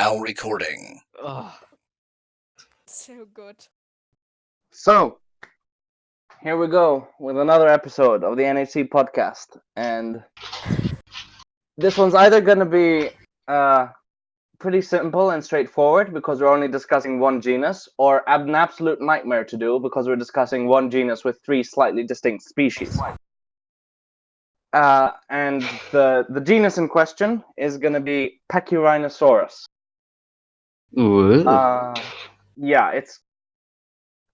now recording. Ugh. So good. So, here we go with another episode of the NHC Podcast. And this one's either going to be pretty simple and straightforward because we're only discussing one genus, or an absolute nightmare to do because we're discussing one genus with three slightly distinct species. And the genus in question is going to be Pachyrhinosaurus. Yeah, it's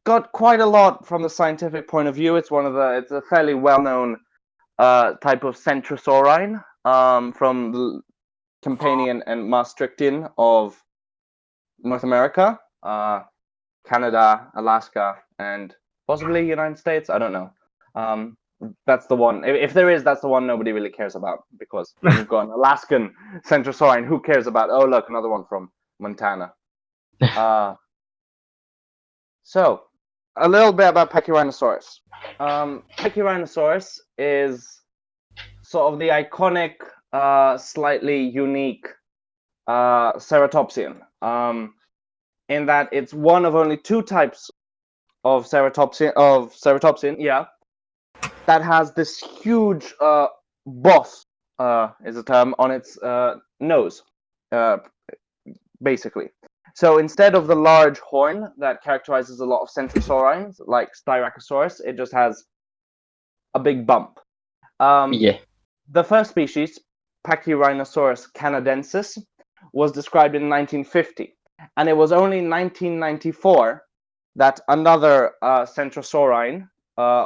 got quite a lot from the scientific point of view. It's a fairly well-known type of centrosaurine from the Campanian and Maastrichtian of North America, Canada, Alaska, and possibly United States. I don't know. That's the one. If there is, that's the one nobody really cares about, because we've got an Alaskan centrosaurine. Who cares about? Oh, look, another one from Montana. So, a little bit about Pachyrhinosaurus. Pachyrhinosaurus is sort of the iconic, slightly unique ceratopsian, in that it's one of only two types of ceratopsian, that has this huge boss, is a term, on its nose, basically. So instead of the large horn that characterizes a lot of centrosaurines, like Styracosaurus, it just has a big bump. The first species, Pachyrhinosaurus canadensis, was described in 1950, and it was only in 1994 that another centrosaurine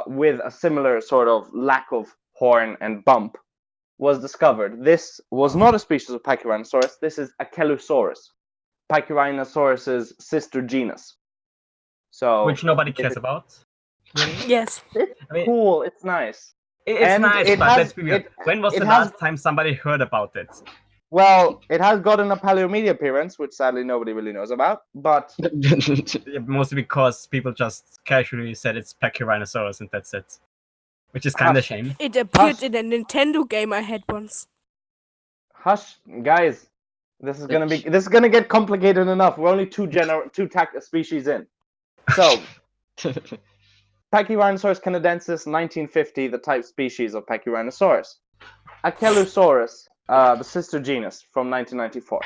with a similar sort of lack of horn and bump was discovered. This was not a species of Pachyrhinosaurus. This is Achelousaurus, Pachyrhinosaurus's sister genus. So, which nobody cares about. Yes. It's I mean, cool. It's nice. It's And nice, it but has- let's be real. it- When was it the has- last time somebody heard about it? Well, it has gotten a paleomedia appearance, which sadly nobody really knows about. But Yeah, mostly because people just casually said it's Pachyrhinosaurus and that's it. Which is kind of a shame. It appeared in a Nintendo game I had once. hush, guys, this is gonna get complicated enough. We're only two species in. So, Pachyrhinosaurus canadensis, 1950, the type species of Pachyrhinosaurus. Achelousaurus, the sister genus, from 1994.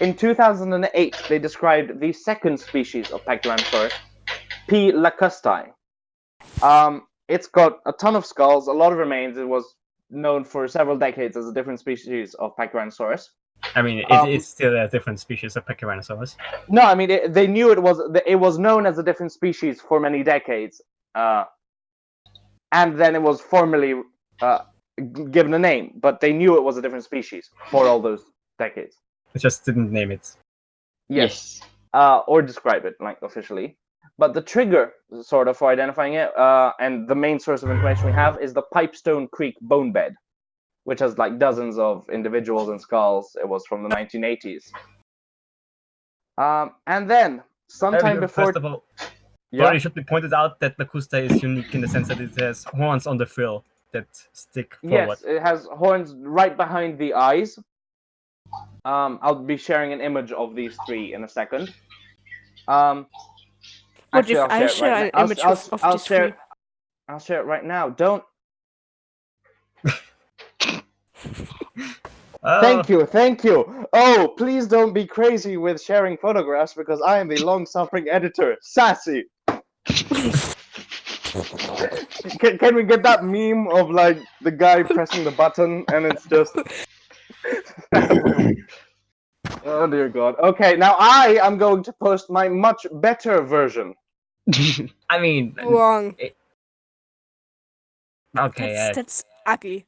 In 2008, they described the second species of Pachyrhinosaurus, P. lakustai. It's got a ton of skulls, a lot of remains. It was known for several decades as a different species of Pachyrhinosaurus. I mean, it is still a different species of Pachyrhinosaurus. No, I mean, they knew it was known as a different species for many decades. And then it was formally given a name, but they knew it was a different species for all those decades. They just didn't name it. Yes. Or describe it, like, officially. But the trigger, sort of, for identifying it, and the main source of information we have, is the Pipestone Creek bone bed, which has, like, dozens of individuals and skulls. It was from the 1980s. And then, sometime before... First of all, it should be pointed out that lakustai is unique in the sense that it has horns on the frill that stick forward. Yes, it has horns right behind the eyes. I'll be sharing an image of these three in a second. What if I share an image of these three? I'll share it right now. Don't. Oh, Thank you. Oh, please don't be crazy with sharing photographs because I am the long-suffering editor, Sassy. Can we get that meme of, like, the guy pressing the button and it's just... Oh dear God. Okay, now I am going to post my much better version. I mean... Wrong. Okay, That's ugly.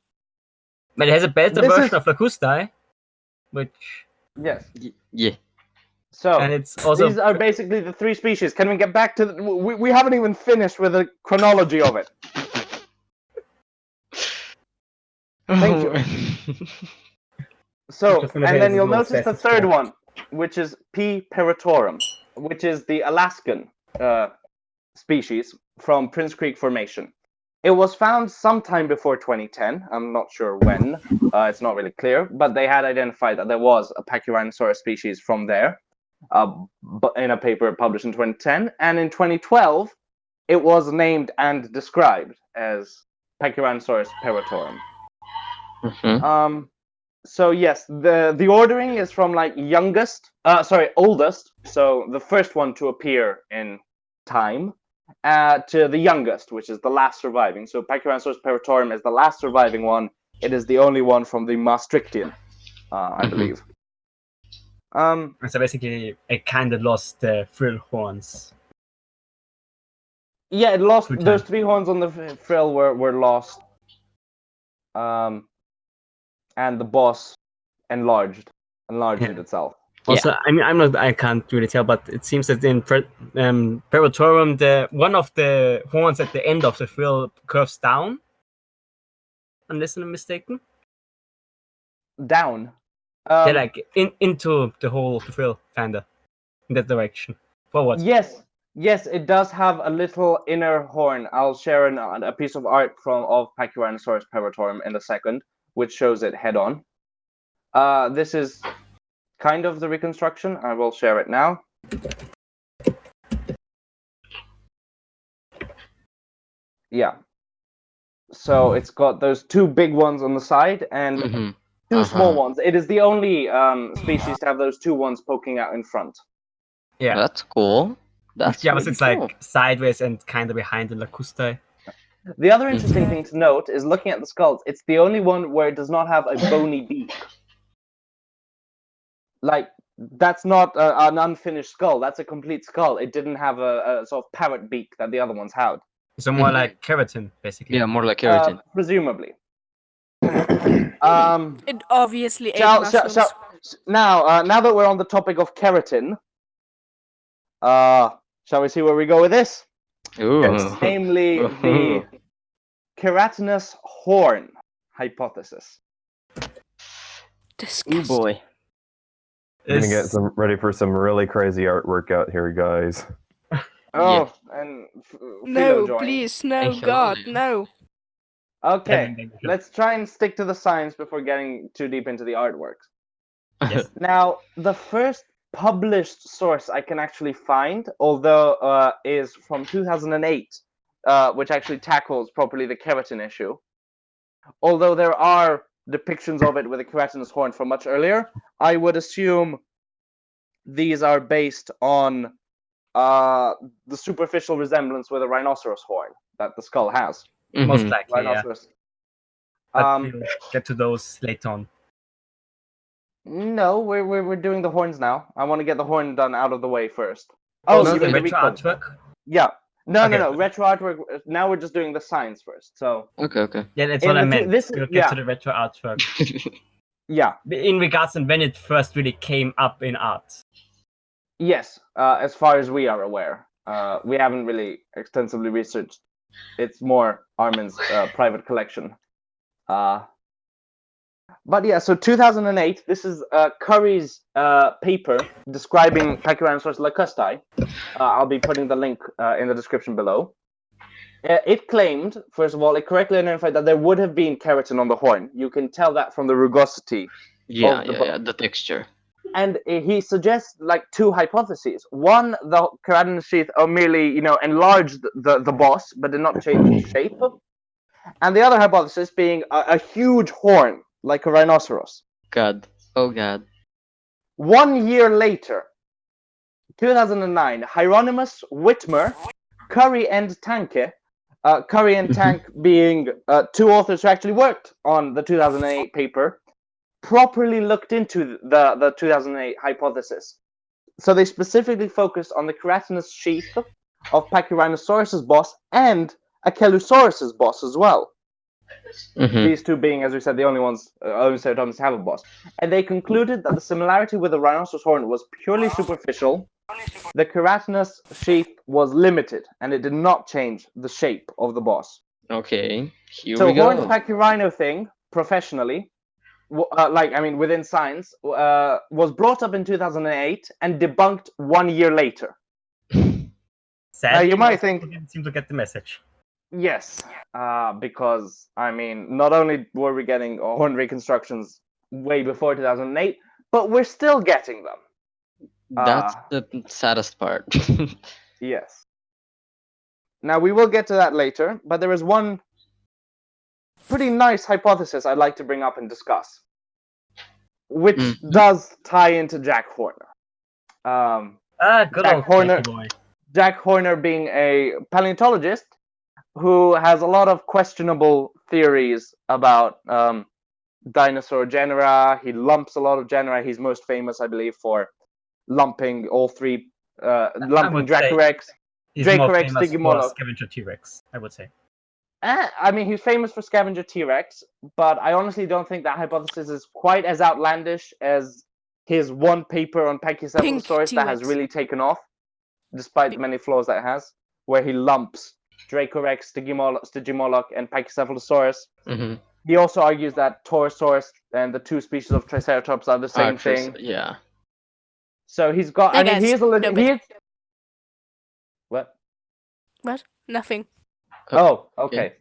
but it has a better This version is- of lakustai, which... Yes. Yeah. So, And it's also... these are basically the three species. Can we get back to the... We haven't even finished with the chronology of it. Thank you. So, Just and gonna then say you'll this notice the little third test. one, which is P. perotorum, which is the Alaskan species from Prince Creek Formation. It was found sometime before 2010. I'm not sure when. It's not really clear, but they had identified that there was a Pachyrhinosaurus species from there, but in a paper published in 2010. And in 2012, it was named and described as Pachyrhinosaurus perotorum. So yes, the ordering is from like oldest. So the first one to appear in time, to the youngest, which is the last surviving. So Pachyrhinosaurus perotorum is the last surviving one. It is the only one from the Maastrichtian, I believe. So basically, it kind of lost the frill horns. Yeah, it lost those 3 horns on the frill were lost. And the boss enlarged it itself. Also, I can't really tell, but it seems that in perotorum, one of the horns at the end of the frill curves down, unless I'm mistaken. Down. Like into the hole of the frill, kinda, in that direction. Forward. Yes, it does have a little inner horn. I'll share a piece of art of Pachyrhinosaurus perotorum in a second, which shows it head on. This is kind of the reconstruction. I will share it now. Yeah. So it's got those 2 big ones on the side and 2 small ones. It is the only species to have those 2 ones poking out in front. Yeah. That's cool. But it's like sideways and kind of behind the lakustai. The other interesting thing to note is looking at the skulls, it's the only one where it does not have a bony beak. Like, that's not an unfinished skull, that's a complete skull. It didn't have a sort of parrot beak that the other ones had. So more like keratin, basically. Yeah, more like keratin. Presumably. It obviously ate mushrooms. Now that we're on the topic of keratin, shall we see where we go with this? Ooh. Namely, the keratinous horn hypothesis. Disgusting. Ooh boy. I'm gonna get ready for some really crazy artwork out here, guys. Oh, and no, join. please, no, God, no. Okay, let's try and stick to the science before getting too deep into the artworks. Yes. Now, the first published source I can actually find, although is from 2008, which actually tackles properly the keratin issue. Although there are depictions of it with a keratinous horn from much earlier, I would assume these are based on the superficial resemblance with a rhinoceros horn that the skull has. Most likely, Rhinoceros. But we'll get to those later on. No, we're doing the horns now. I want to get the horn done out of the way first. Oh, so the retro artwork? Yeah. No. Retro artwork. Now we're just doing the science first. So. Okay. Yeah, that's what I meant. We'll get to the retro artwork. Yeah. In regards to when it first really came up in art. Yes, as far as we are aware. We haven't really extensively researched. It's more Armin's private collection. But yeah, so 2008, this is Curry's paper describing Pachyrhinosaurus lakustai. I'll be putting the link in the description below. It claimed, first of all, it correctly identified that there would have been keratin on the horn. You can tell that from the rugosity. The texture. And he suggests like 2 hypotheses. One, the keratinous sheath merely, enlarged the boss, but did not change its shape. And the other hypothesis being a huge horn, like a rhinoceros. God. Oh, God. 1 year later, 2009, Hieronymus, Whitmer, Curry and Tanke, Curry and Tank being 2 authors who actually worked on the 2008 paper, properly looked into the 2008 hypothesis. So they specifically focused on the keratinous sheath of Pachyrhinosaurus' boss and Achelousaurus' boss as well. These 2 being, as we said, the only ceratops have a boss. And they concluded that the similarity with the rhinoceros horn was purely superficial. The keratinous sheath was limited, and it did not change the shape of the boss. Okay, here so we go. So horned Pachyrhino thing, professionally, within science, was brought up in 2008 and debunked 1 year later. Sadly, you might think didn't seem to get the message. Yes, because I mean, not only were we getting horn reconstructions way before 2008, but we're still getting them. That's the saddest part. Yes. Now we will get to that later, but there is one pretty nice hypothesis I'd like to bring up and discuss, which does tie into Jack Horner. Good Jack old Horner. boy. Jack Horner being a paleontologist who has a lot of questionable theories about dinosaur genera. He lumps a lot of genera. He's most famous, I believe, for lumping all three, lumping Dracorex, He's more famous for Stygimoloch. scavenger T-Rex, I would say. I mean, he's famous for scavenger T-Rex, but I honestly don't think that hypothesis is quite as outlandish as his one paper on Pachycephalosaurus that has really taken off, despite the many flaws that it has, where he lumps Dracorex, Stygimoloch, and Pachycephalosaurus. Mm-hmm. He also argues that Torosaurus and the two species of Triceratops are the same thing. Yeah. So he's got. I mean, he is a legit. He is... What? What? Nothing. Oh, okay.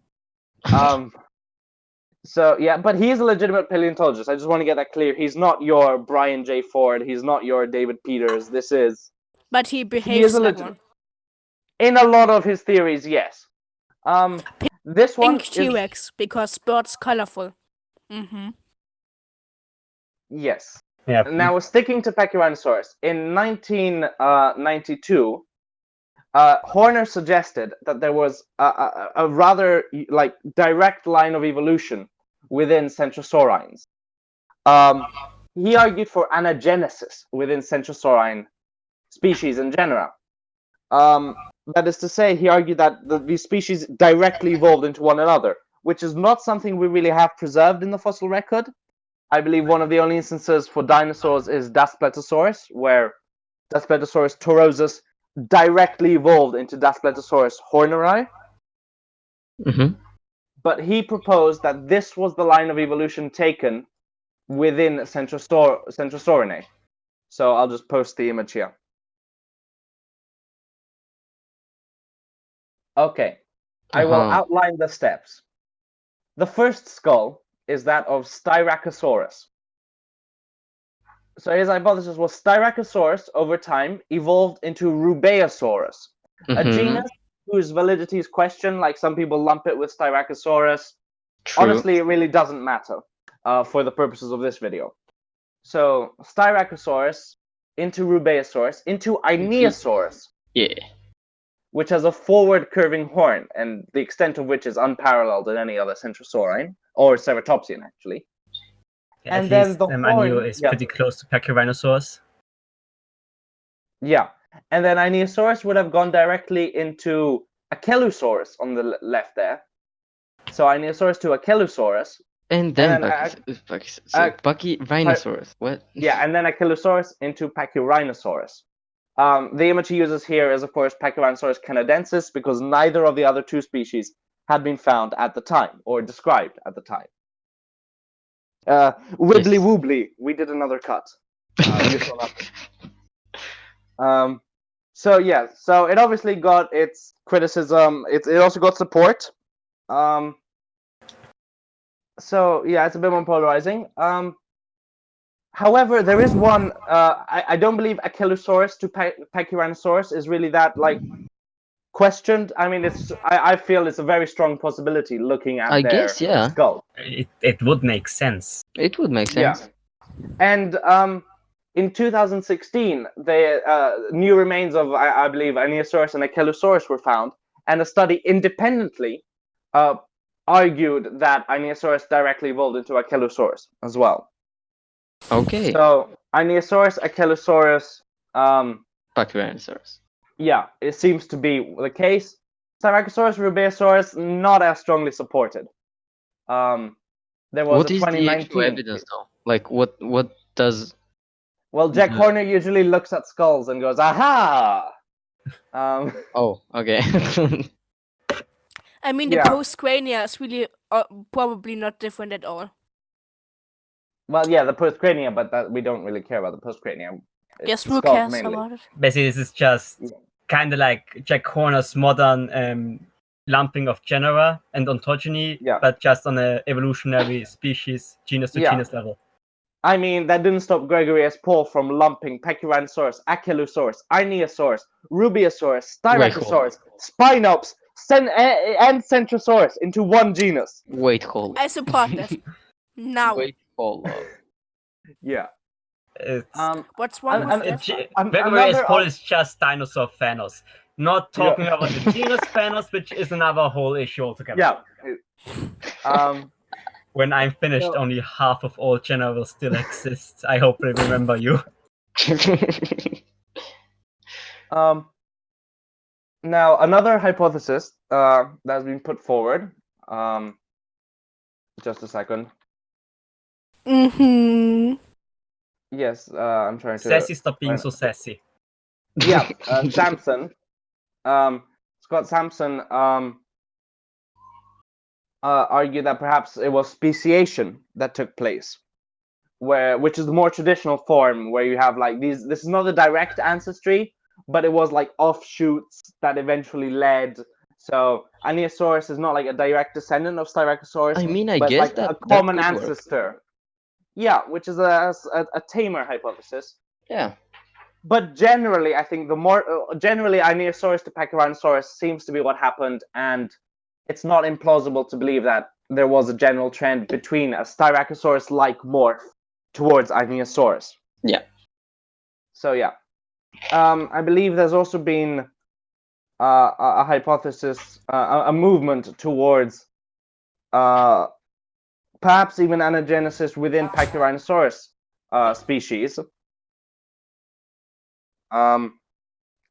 So yeah, but he's a legitimate paleontologist. I just want to get that clear. He's not your Brian J. Ford. He's not your David Peters. This is. But he behaves like one. In a lot of his theories, yes. This one Pink T-Rex because bird's colorful. Mm-hmm. Yes. Yeah. Now, sticking to Pachyrhinosaurus, in 1992, Horner suggested that there was a rather like direct line of evolution within centrosaurines. He argued for anagenesis within centrosaurine species and genera. That is to say, he argued that these species directly evolved into one another, which is not something we really have preserved in the fossil record. I believe one of the only instances for dinosaurs is Daspletosaurus, where Daspletosaurus turosus directly evolved into Daspletosaurus horneri. Mm-hmm. But he proposed that this was the line of evolution taken within Centrosaurinae. So I'll just post the image here. Okay, I will outline the steps. The first skull is that of Styracosaurus. So his hypothesis was Styracosaurus over time evolved into Rubeosaurus, a genus whose validity is questioned. Like some people lump it with Styracosaurus. True. Honestly, it really doesn't matter for the purposes of this video. So Styracosaurus into Rubeosaurus into Einiosaurus. Yeah. Which has a forward curving horn, and the extent of which is unparalleled in any other centrosaurine, or ceratopsian, actually. Yeah, and then the horn is pretty close to Pachyrhinosaurus. Yeah, and then Einiosaurus would have gone directly into Achelousaurus on the left there. So Einiosaurus to Achelousaurus. And then Pachyrhinosaurus. What? Yeah, and then Achelousaurus into Pachyrhinosaurus. The image he uses here is, of course, Pachyrhinosaurus canadensis, because neither of the other two species had been found at the time, or described at the time. Wibbly woobly, we did another cut. So yeah, so it obviously got its criticism. It also got support. So yeah, it's a bit more polarizing. However, there is one. I don't believe Achelousaurus to Pachyrhinosaurus is really that questioned. I mean, I feel it's a very strong possibility looking at their skull. It would make sense. It would make sense. Yeah. And in 2016, the new remains of I believe Einiosaurus and Achelousaurus were found, and a study independently argued that Einiosaurus directly evolved into Achelousaurus as well. Okay. So Einiosaurus, Achelousaurus, Pachyrhinosaurus. Yeah, it seems to be the case. Styracosaurus, Rubeosaurus, not as strongly supported. There was what a 2019 is the evidence though? Like what does? Well, Jack Horner usually looks at skulls and goes, "Aha!" Oh, okay. I mean, the postcrania is really probably not different at all. Well, yeah, the postcrania, but we don't really care about the postcrania. Yes, who cares about it? Basically, this is just kind of like Jack Horner's modern lumping of genera and ontogeny, but just on a evolutionary species, genus to genus level. I mean, that didn't stop Gregory S. Paul from lumping Pachyrhinosaurus, Achelousaurus, Einiosaurus, Rubeosaurus, Styracosaurus, Spinops, and Centrosaurus into one genus. Wait, hold. I support that. Now. Wait, hold up. Yeah. What's wrong with that? Gregory S. Paul is just dinosaur Thanos. Not talking about the genus Thanos, which is another whole issue altogether. Yeah. When I'm finished, only half of all genera will still exist. I hope they remember you. Now, another hypothesis that has been put forward. Just a second. Mm-hmm. Yes, I'm trying to... Sassy, stop being so sassy. Yeah, Sampson. Scott Sampson argued that perhaps it was speciation that took place, which is the more traditional form, where you have like these. This is not a direct ancestry, but it was like offshoots that eventually led. So Einiosaurus is not like a direct descendant of Styracosaurus. I mean, I but guess like that a common that ancestor. Work. Yeah, which is a tamer hypothesis. Yeah. But generally, I think generally Einiosaurus to Pachyrhinosaurus seems to be what happened, and it's not implausible to believe that there was a general trend between a Styracosaurus-like morph towards Einiosaurus. Yeah. So yeah, I believe there's also been a hypothesis, a movement towards perhaps even anagenesis within Pachyrhinosaurus species.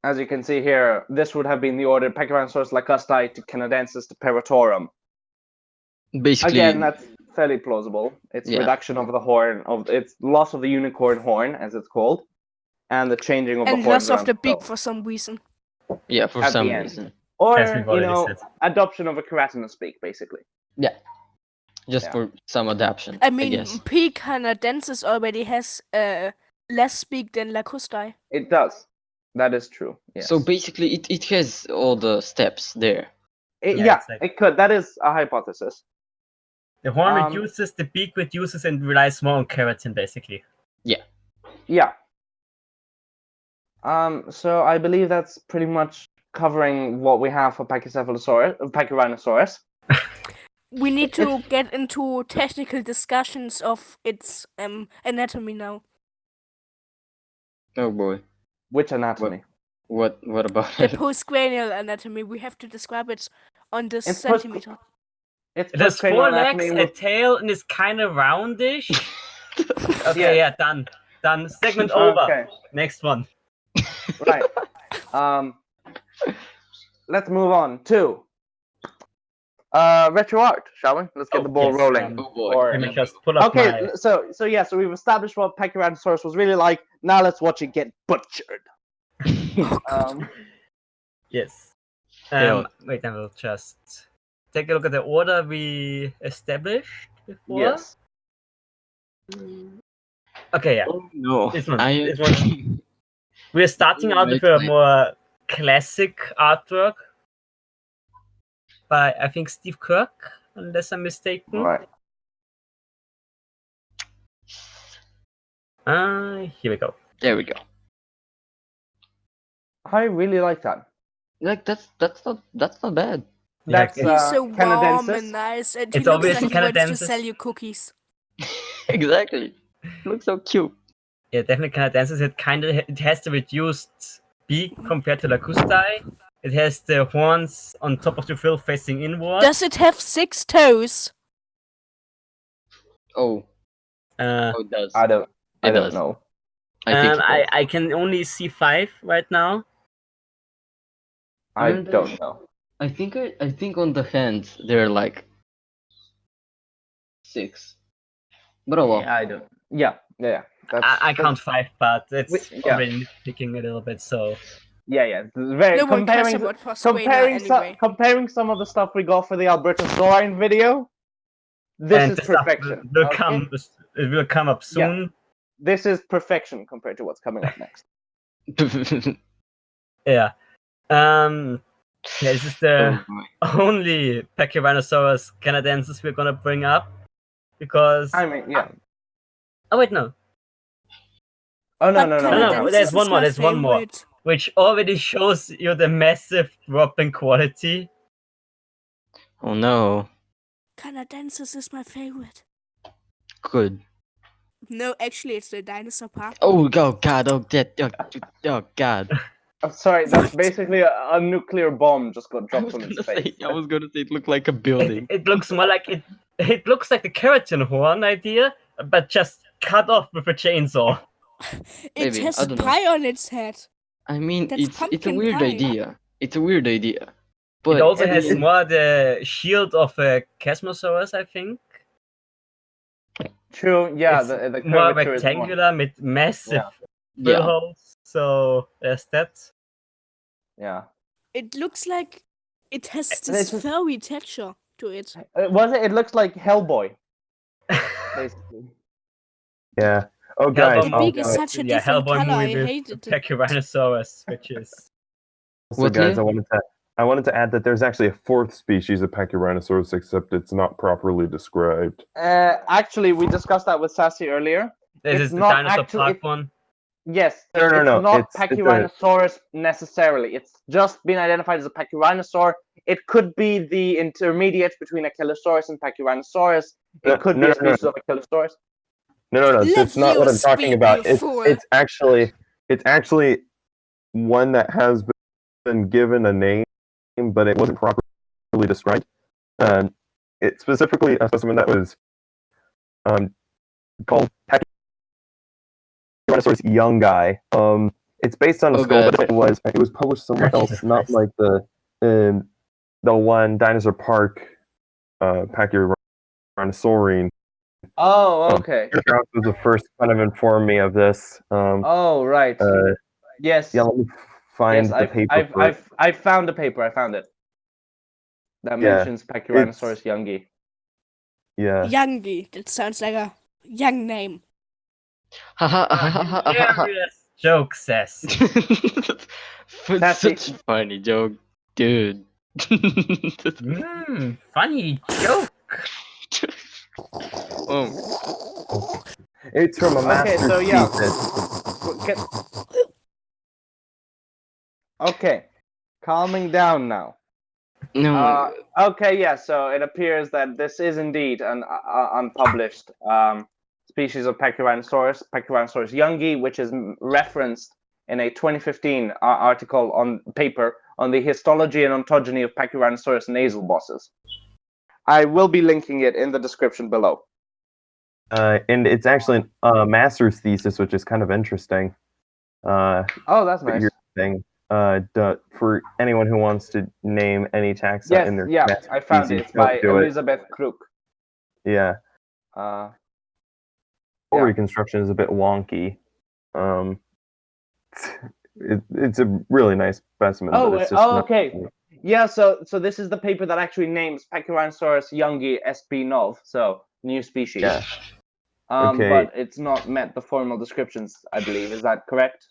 As you can see here, this would have been the order Pachyrhinosaurus lakustai to canadensis to perotorum. Basically, again, that's fairly plausible. It's reduction of the horn, it's loss of the unicorn horn, as it's called, and the changing of the horn. And loss of the beak for some reason. Yeah, for some reason. Or, adoption of a keratinous beak, basically. Yeah. Just for some adaptation. I mean, P. canadensis already has less beak than lakustai. It does. That is true. Yes. So basically, it has all the steps there. It could. That is a hypothesis. The horn reduces, the beak reduces, and relies more on keratin, basically. Yeah. Yeah. So I believe that's pretty much covering what we have for Pachyrhinosaurus. We need to get into technical discussions of its anatomy now. Oh boy. Which anatomy? What about the postcranial anatomy? We have to describe it on this centimeter. It has 4 legs, a tail, and is kind of roundish. Okay, yeah, done. Segment over. Okay. Next one. Right. Let's move on to retro art, shall we? Let's get the ball rolling. Let me just pull up so we've established what Pachyrhinosaurus was really like. Now let's watch it get butchered. Yes. Wait, I will just take a look at the order we established before. Yes. Okay, yeah. Oh, no. This one. We're starting out with a more classic artwork by, I think, Steve Kirk, unless I'm mistaken. Right. Here we go. There we go. I really like that. Like that's not bad. That's he's so warm canadensis. and nice, and It's he looks obviously like he wants to canadensis. sell you cookies. Exactly. Looks so cute. Yeah, definitely canadensis. It has the reduced beak compared to lakustai. It has the horns on top of the frill facing inward. Does it have 6 toes? Oh. It does. I don't know. I can only see 5 right now. I don't know. I think on the hands they're like 6. But oh well. Yeah, I don't. Yeah. I count 5, but it's already nitpicking a little bit. So. Yeah. Very comparing some of the stuff we got for the Albertosaurine video. This is perfection. It will come up soon. Yeah. This is perfection compared to what's coming up next. Yeah. Yeah, this is the Oh my. only Pachyrhinosaurus canadensis we're gonna bring up because. I mean, yeah. Oh wait, no. Oh no, But no, no. No, no. there's canadensis one is more. my There's one more, favorite. which already shows you the massive drop in quality. Oh no. Canadensis is my favorite. Good. No, actually, it's the dinosaur park. Oh god. Oh god. I'm sorry, that's basically a nuclear bomb just got I dropped was on gonna its say. face. I was gonna say it looked like a building. It looks more like it. It looks like the Keratin horn idea, but just cut off with a chainsaw. It Maybe, has I don't know. pie on its head. I mean, That's it's a pumpkin weird pie. idea. It's a weird idea. But It also I has mean, more the shield of a Chasmosaurus, I think. True, yeah, It's the more curvature is more. rectangular with massive Yeah. drill yeah. holes. So there's that. Yeah. It looks like it has It's this just- furry texture to it. Was it? It looks like Hellboy, basically. Yeah. Oh, guys. Hellboy The beak is guys. such a Yeah, different Hellboy color. I movie with hated it. Pachyrhinosaurus, which is Also, What, guys, Leo? I wanted to add that there's actually a fourth species of Pachyrhinosaurus, except it's not properly described. Actually, we discussed that with Sassy earlier. this It's is the not dinosaur actually- park it- one. Yes, No, it's no, not it's a- Pachyrhinosaurus necessarily. It's just been identified as a Pachyrhinosaur. It could be the intermediate between Achelousaurus and Pachyrhinosaurus. It could be No, a species of Achelousaurus. No, Let that's not what you I'm talking speak, about. you fool. It's actually one that has been given a name, but it wasn't properly described. It's specifically a specimen that was called Pachyrhinosaurus youngi. It's based on a Oh, skull, God. but it was published somewhere else, Jesus not Christ. like the one Dinosaur Park Pachyrhinosaurine. Oh, okay. Strauss was the first to kind of inform me of this. Oh, right. Yes. Yeah, let me find Yes, the paper. for it. I found the paper. I found it. That Yeah, mentions Pachyrhinosaurus youngi. Yeah. Youngi. That sounds like a young name. Hilarious joke, Sass. Such a funny joke, dude. Funny joke. Oh, It's from a Okay, master's so yeah. thesis. Okay, calming down now. no. Okay, yeah. So it appears that this is indeed an unpublished species of Pachyrhinosaurus, Pachyrhinosaurus youngi, which is referenced in a 2015 article on paper on the histology and ontogeny of Pachyrhinosaurus nasal bosses. I will be linking it in the description below. And it's actually a master's thesis, which is kind of interesting. Oh, that's nice. Your thing. For anyone who wants to name any taxa Yes, in their yeah, master's I found it. thesis, It's by don't do it. Elizabeth Crook. Yeah. Yeah. Reconstruction is a bit wonky. It's a really nice specimen. Oh, but it's just not- okay. Yeah, so this is the paper that actually names Pachyrhinosaurus youngi sp. nov, so new species. Yeah. Okay. But it's not met the formal descriptions, I believe. Is that correct?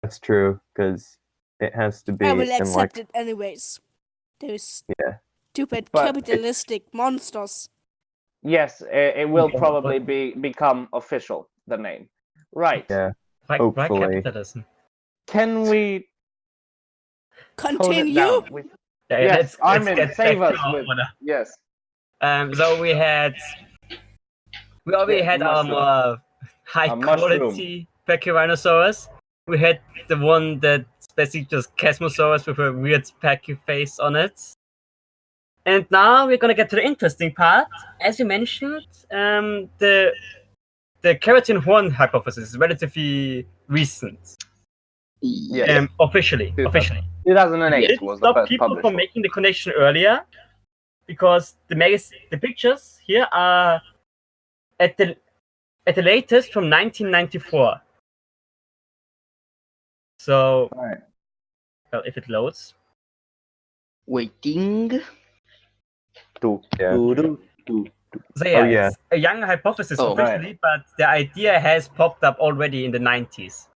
That's true, because it has to be I will in accept like it anyways. Those Yeah. stupid But capitalistic monsters. Yes, it will probably become official, the name. Right. yeah. Why Hopefully. capitalism? Can we tone it Continue. down? Yeah, Yes, let's Armin, get save back us to our with- order. Yes. So we already Yeah, had our mushroom. more high A mushroom. quality Pachyrhinosaurus. We had the one that's basically just Chasmosaurus with a weird pachy face on it. And now we're gonna get to the interesting part. As you mentioned, the Keratin horn hypothesis is relatively recent. Yes. Officially. 2008 It was the stopped first people published from one. making the connection earlier because the pictures here are at the latest from 1994. So, Alright. well, if it loads. Waiting. So Oh, yeah, yeah. it's a young hypothesis Oh, officially, but the idea has popped up already in the 90s.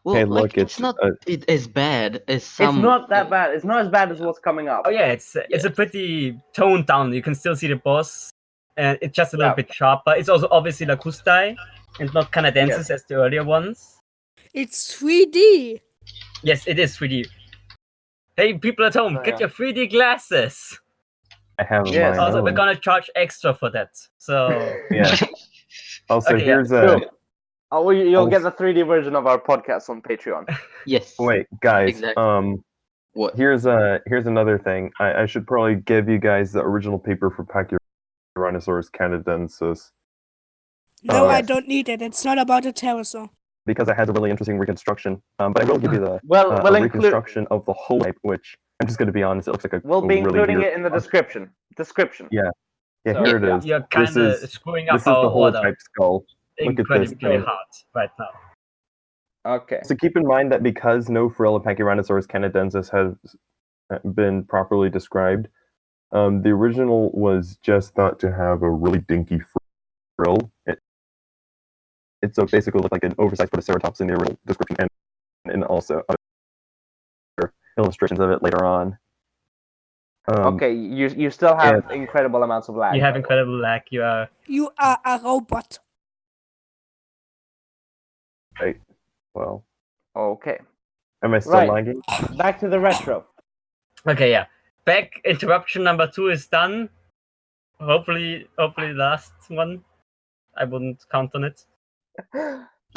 Well, Hey, like look, it's not as bad as It's some. not that bad. It's not as bad as what's coming up. Oh yeah, it's a pretty toned down. You can still see the boss, and it's just a little bit sharper. It's also obviously lakustai and not canadensis as the earlier ones. It's 3D. Yes, it is 3D. Hey, people at home, get your 3D glasses. I have Yes. mine. Also, we're gonna charge extra for that. So Yeah. Also, Okay, here's Cool. a. You'll get the 3D version of our podcast on Patreon. Yes. Wait, guys. Exactly. What? Here's another thing. I should probably give you guys the original paper for Pachyrhinosaurus canadensis. No, I don't need it. It's not about a pterosaur. Because it has a really interesting reconstruction. But I will give you the We'll reconstruction of the whole type, which I'm just going to be honest, it looks like a We'll be really including weird it in the description. Yeah, So, here it is. you're This kind of is screwing up this is our the whole order type skull. Look at this incredibly thing. hard right now. Okay. So keep in mind that because no frill of Pachyrhinosaurus canadensis has been properly described, the original was just thought to have a really dinky frill. It so basically looked like an oversized Protoceratops in the original description, and also other illustrations of it later on. Okay, you still have incredible amounts of lag. You have incredible lag. You are a robot. Right. Well. Okay. Am I still lagging? Back to the retro. okay. Yeah. Back interruption number 2 is done. Hopefully last one. I wouldn't count on it.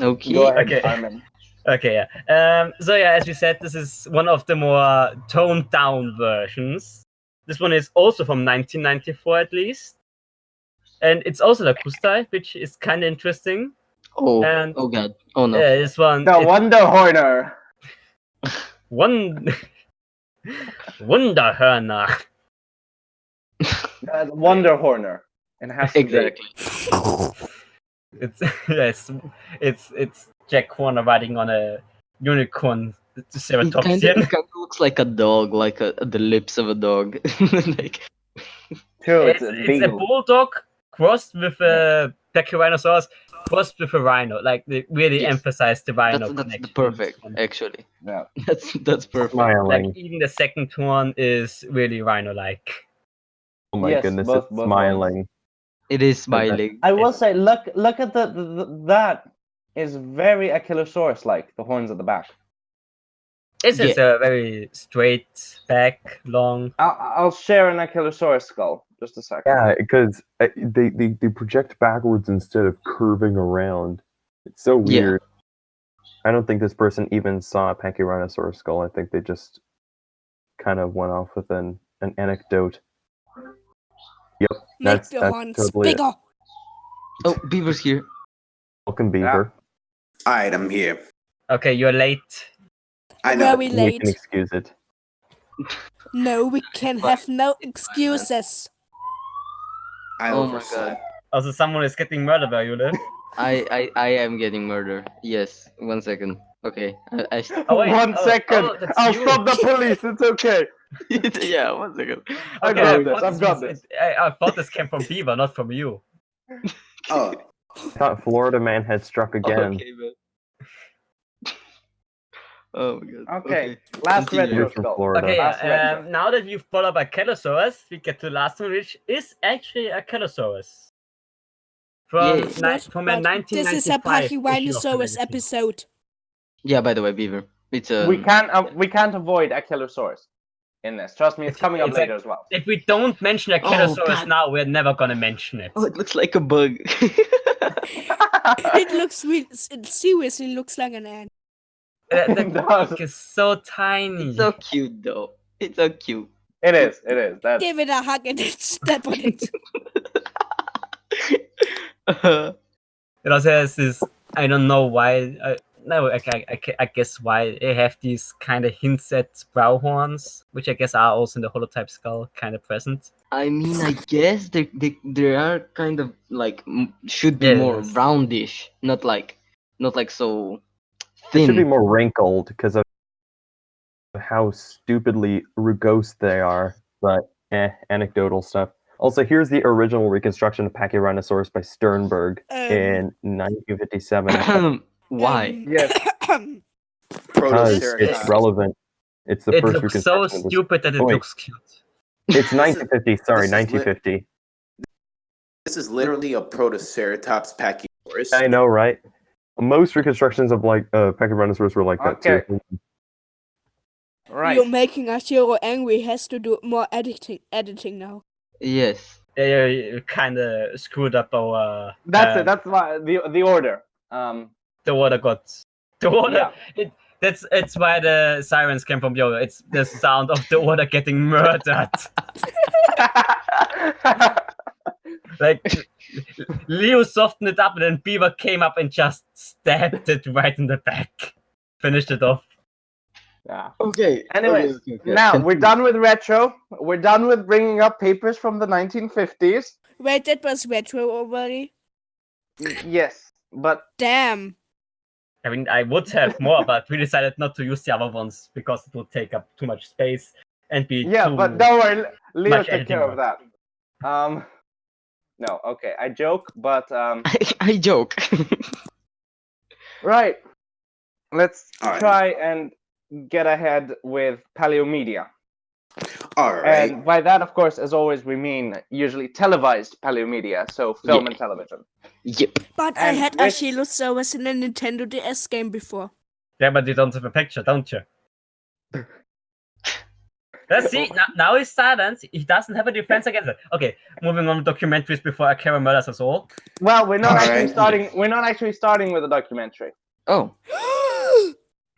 Okay. Go ahead, Okay. Armin. Okay, yeah. So yeah, as we said, this is one of the more toned down versions. This one is also from 1994 at least. And it's also lakustai, which is kind of interesting. Oh, and, oh god. Oh no. Yeah, this one. The Wonder Horner. Wunderhörner. Wonder Horner. It has to Exactly. It's Jack Horner riding on a unicorn It ceratopsian. kind of looks like a dog, like the lips of a dog. Like, it's a bulldog crossed with a Pachyrhinosaurus crossed with a rhino. Like they really emphasize the rhino that's connection. perfect, actually. Yeah. That's perfect. Like even the second one is really rhino-like. Oh my goodness, it's smiling. It is smiling. I will say, look at the that is very Achelousaurus-like. The horns at the back. This is a very straight back, long. I'll share an Achelousaurus skull. Just a second. Yeah, because they project backwards instead of curving around. It's so weird. I don't think this person even saw a Pachyrhinosaurus skull. I think they just kind of went off with an anecdote. Yep, that's totally bigger. it. Oh, Beaver's here. Welcome, Beaver. Alright, I'm here. Okay, you're late. I know. Very We late. can excuse it. No, we can have no excuses. I Oh my overslept. god. Also, someone is getting murdered where you live. I am getting murdered. Yes. 1 second. Okay. Oh, wait. 1 second. that's I'll you. stop the police. It's okay. Yeah, 1 second. I've got this. I thought this came from Beaver, not from you. Oh, I thought Florida man had struck again. Okay, man. Oh my god. Okay. Last Continue. retro You're from skull. Florida. Okay, Last retro. now that you've brought up Achelousaurus, we get to the last one, which is actually Achelousaurus. From, Yes. from a But 1995 this is a issue of Pachyrhinosaurus Magazine. episode. Yeah, by the way, Beaver. It's We can't avoid Achelousaurus in this. Trust me, it's coming up It's later as well. If we don't mention Achelousaurus God. now, we're never gonna mention it. Oh, it looks like a bug. It looks it seriously looks like an ant. That It does. dog is so tiny. It's so cute, though. It's so cute. It is. That's Give it a hug and then step on it. It also has this. I don't know why. I guess why they have these kind of hints at brow horns, which I guess are also in the holotype skull, kind of present. I mean, I guess they are kind of like should be more Yes. roundish, not like so They should be thin. more wrinkled because of how stupidly rugose they are. But anecdotal stuff. Also, here's the original reconstruction of Pachyrhinosaurus by Sternberg in 1957. Why? yes. Because Protoceratops. it's relevant. It's the It first looks so reconstruction. stupid that it wait. looks cute. It's 1950. Sorry, this is lit- 1950. This is literally a Protoceratops Pachyrhinosaurus. I know, right? Most reconstructions of Pachyrhinosaurus were like that Okay. too. Right. You're making Ashiro angry. He has to do more editing now. Yes. Yeah, you kind of screwed up our. That's it. That's why the order. The water got. The water. Yeah. It's why the sirens came from Yoga. It's the sound of the water getting murdered. Like Leo softened it up, and then Beaver came up and just stabbed it right in the back. Finished it off. Yeah. Okay. Anyways, okay. now we're done with retro. We're done with bringing up papers from the 1950s. Wait, that was retro already? Yes, but Damn. I mean, I would have more, but we decided not to use the other ones because it would take up too much space and be yeah, too... but don't worry, Leo much take editing care of work. that. No, okay, I joke, but I joke. right. Let's All right. try and get ahead with Paleomedia. All right. And by that, of course, as always, we mean usually televised Paleomedia, so film Yeah. and television. Yep. But I And had with- Achelousaurus in a Nintendo DS game before. Yeah, but you don't have a picture, don't you? Let's see. Now he's silent. He doesn't have a defense against it. Okay, moving on to documentaries before Akira murders us all. Well, we're not All actually right. starting. We're not actually starting with a documentary. Oh.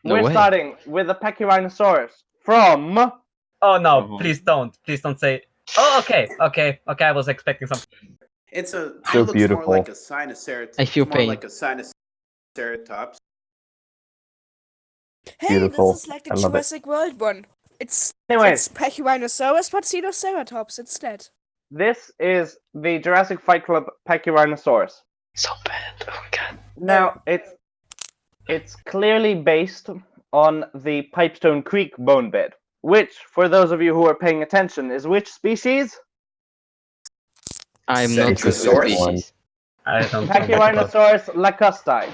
No We're way. starting with a Pachyrhinosaurus from. Oh no! Mhm. Please don't say. Oh, okay. I was expecting something. It's a So it looks beautiful. more like a Sinoceratops. I feel more pain. like a Sinoceratops. Hey, Beautiful. this is like the I love it. Jurassic World one. It's Anyways, Pachyrhinosaurus, but Spinoceratops instead. this is the Jurassic Fight Club Pachyrhinosaurus. So bad. Oh god. Now, it's clearly based on the Pipestone Creek bone bed, which, for those of you who are paying attention, is which species? I'm not good with Centrosaurus. species. I don't. Pachyrhinosaurus lakustai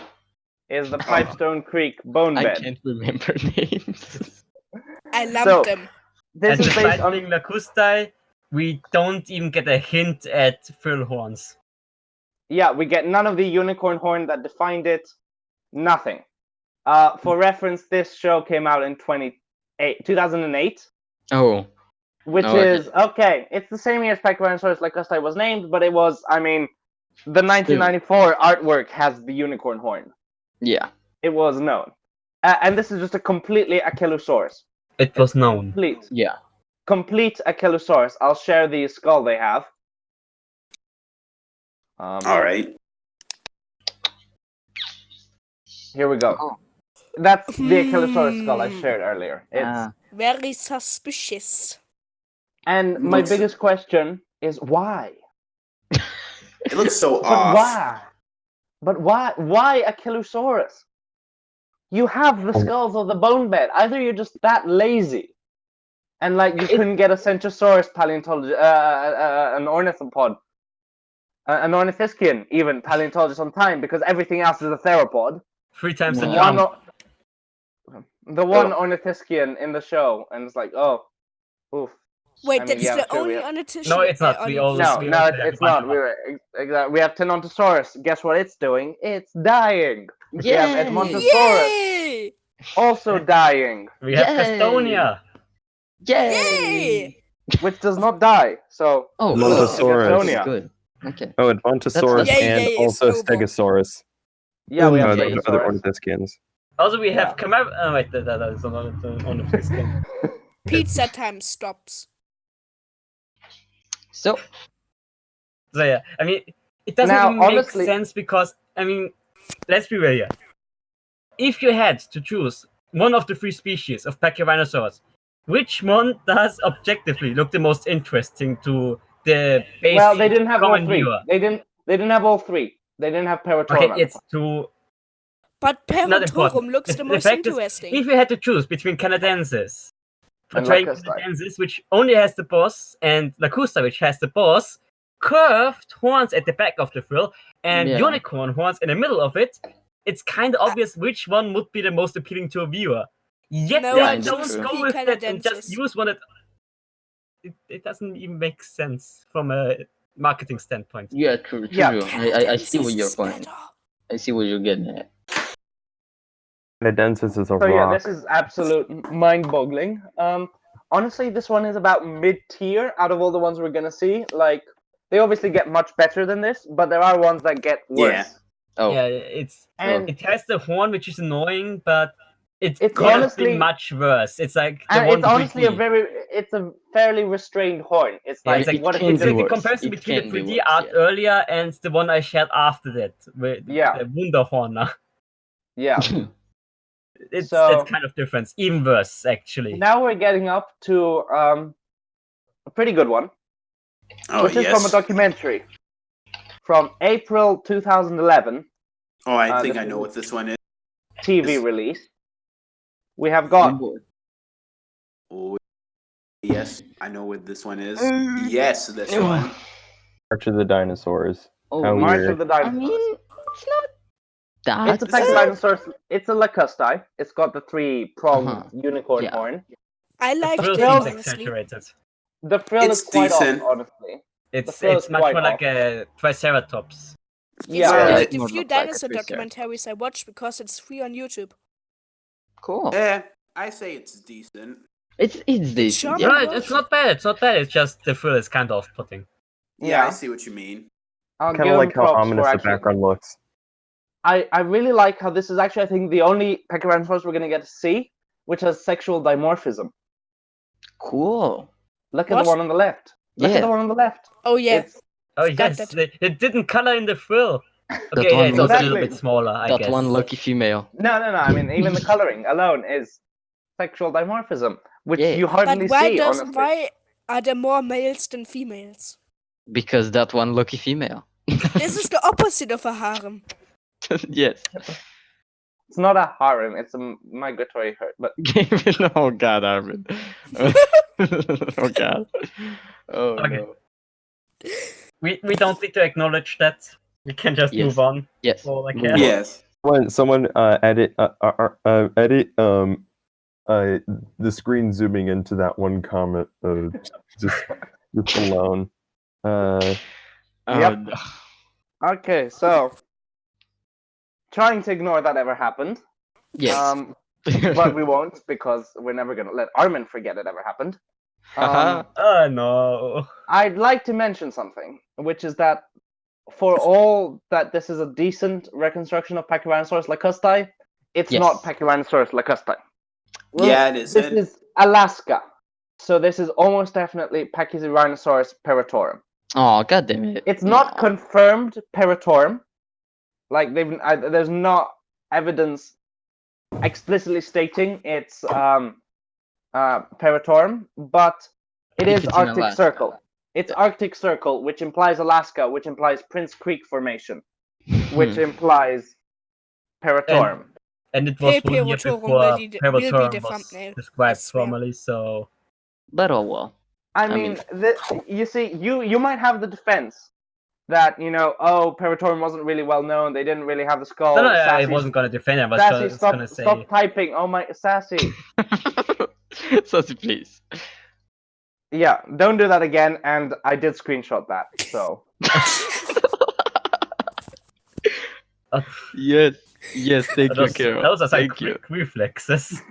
is the Pipestone Creek bone I bed. can't remember names. I lumped So- them. This And is based despite on being lakustai, we don't even get a hint at frill horns. Yeah, we get none of the unicorn horn that defined it. Nothing. For reference, this show came out in 2008, Oh. which Oh, okay. is okay. It's the same year as Pachyrhinosaurus lakustai was named, but it was, I mean, the 1994 artwork has the unicorn horn. Yeah. It was known, and this is just a completely Achelousaurus. It was known. Yeah. Complete Achelousaurus. I'll share the skull they have. All right. Here we go. Oh. That's the Achelousaurus skull I shared earlier. It's Ah. Very suspicious. and my Looks- biggest question is why? It looks so But off. why? But why? Why Achelousaurus? You have the skulls of the bone bed. Either you're just that lazy, and like you couldn't get a Centrosaurus paleontologist, an ornithopod, an ornithischian even paleontologist on time because everything else is a theropod. 3 times the Wow. jump. The one ornithischian in the show, and it's like, oh, oof. Wait, I mean, that's yeah, the sure, only we have- ornithopod. No, it's not. We all- No, we no, also have it's a bunch not. We have Tenontosaurus. Guess what it's doing? It's dying. We have Yay! Edmontosaurus, Yay! also dying, We have Yay! Gastonia. Yay! which does not die. So Oh, Montosaurus. that's good. Okay. Oh, Advontosaurus Yay, and yay, also it's noble. Stegosaurus. yeah, we have Oh, Those are other Stegosaurus. ornithischians. Also, we have Yeah. Chimera. Oh, wait, that is another one of these skin. Pizza time stops. So, So yeah, I mean, it doesn't Now, even make honestly- sense because I mean, let's be real here. If you had to choose one of the 3 species of Pachyrhinosaurus, which one does objectively look the most interesting to the basic Well, they didn't have all common 3. viewer? They didn't have all 3. They didn't have perotorum. Okay, it's too But not important. perotorum looks the The most fact is, interesting. if you had to choose between canadensis, And portraying lakustai. canadensis, which only has the boss, and lakustai, which has the boss, curved horns at the back of the frill, and Yeah. unicorn horns in the middle of it, it's kind of obvious which one would be the most appealing to a viewer. Yet No, they I don't choose go P. with it and just canadensis. use one that it doesn't even make sense from a marketing standpoint. Yeah, true. Yeah. I see what you're Canadensis is pointing. better. I see what you're getting at. Canadensis is a So rock. yeah, this is absolute mind-boggling. Honestly, this one is about mid-tier out of all the ones we're gonna see. Like, they obviously get much better than this, but there are ones that get worse. Yeah. Oh, Yeah, it has the horn, which is annoying, but it It's could have honestly- been much worse. It's like the And one it's honestly 3D. it's a fairly restrained horn. It's Yeah, like, it's like, what if can you it's be did like the worse. comparison It between the can be 3D worse, art yeah. earlier and the one I shared after that, with Yeah. the Wunderhorn. Yeah. It's So- kind of different, even worse actually. Now we're getting up to a pretty good one, Oh, which is from a yes. documentary from April 2011, Oh, I think this I know is- what this one is. TV Yes. release. We have got Oh, yes, I know what this one is. Yes, this one. March of the Dinosaurs. Oh, How March weird. of the I Dinosaurs. mean, it's not that. It's a This is- Pachyrhinosaurus. It's a lakustai. It's got the three-pronged Uh-huh. unicorn Yeah. horn. I like Frill this, Well- seems honestly. exaggerated. The frill It's is quite decent. off, honestly. It's frill is much quite more like off. a Triceratops. It's Yeah. one Yeah, of it the more few looks like a dinosaur triceratops. documentaries I watch because it's free on YouTube. Cool. I say it's decent. It's decent. charming. Yeah. No, it's not bad. It's not bad. It's just the frill is kind of off-putting. Yeah, I Yeah. see what you mean. I'll Kind give of like him how props for ominous the actually- background looks. I really like how this is actually, I think, the only Pachyrhinosaurus we're going to get to see which has sexual dimorphism. Cool. Look at What? the one on the left. Look at Yeah. the one on the left. Oh yeah, It's, Oh It's got yes, that- it didn't color in the frill. That Okay, yeah, one it's also a little Exactly. bit smaller, I That guess. one lucky female. no. I mean, even the coloring alone is sexual dimorphism, which Yeah. you but hardly see, honestly. why are there more males than females? Because that one lucky female. This is the opposite of a harem. Yes. It's not a harem, it's a migratory herd. But Oh god, Armin. Oh god. Oh Okay. no. We don't need to acknowledge that. We can just Yes. move on. Yes. All I Move care. on. Yes. Someone edit the screen zooming into that one comment just alone. Oh, Yep. no. okay, so trying to ignore that ever happened. Yes. But we won't because we're never gonna let Armin forget it ever happened. Haha. Oh no. I'd like to mention something, which is that for all that this is a decent reconstruction of Pachyrhinosaurus lakustai, it's Yes. not Pachyrhinosaurus lakustai. Yeah, it This isn't. is Alaska, so this is almost definitely Pachyrhinosaurus perotorum. Oh god damn it. It's not No. confirmed perotorum. Like there's not evidence explicitly stating it's perotorum, but it If is it's in Arctic Alaska. Circle. It's Arctic Circle, which implies Alaska, which implies Prince Creek Formation, which implies perotorum. And it was Hey, 1 year Perotorum before will be the Perotorum was thumbnail, I described swear. formally, so But oh well. I mean- mean, you see, you might have the defense that perotorum wasn't really well known. They didn't really have the skull. no, I Sassy, wasn't gonna defend it. I was Sassy, just gonna say stop typing. Oh my, Sassy. Sassy, please. Yeah, don't do that again. And I did screenshot that. So Yes. Yes, thank you, those, Kara. those are some Thank you. quick reflexes.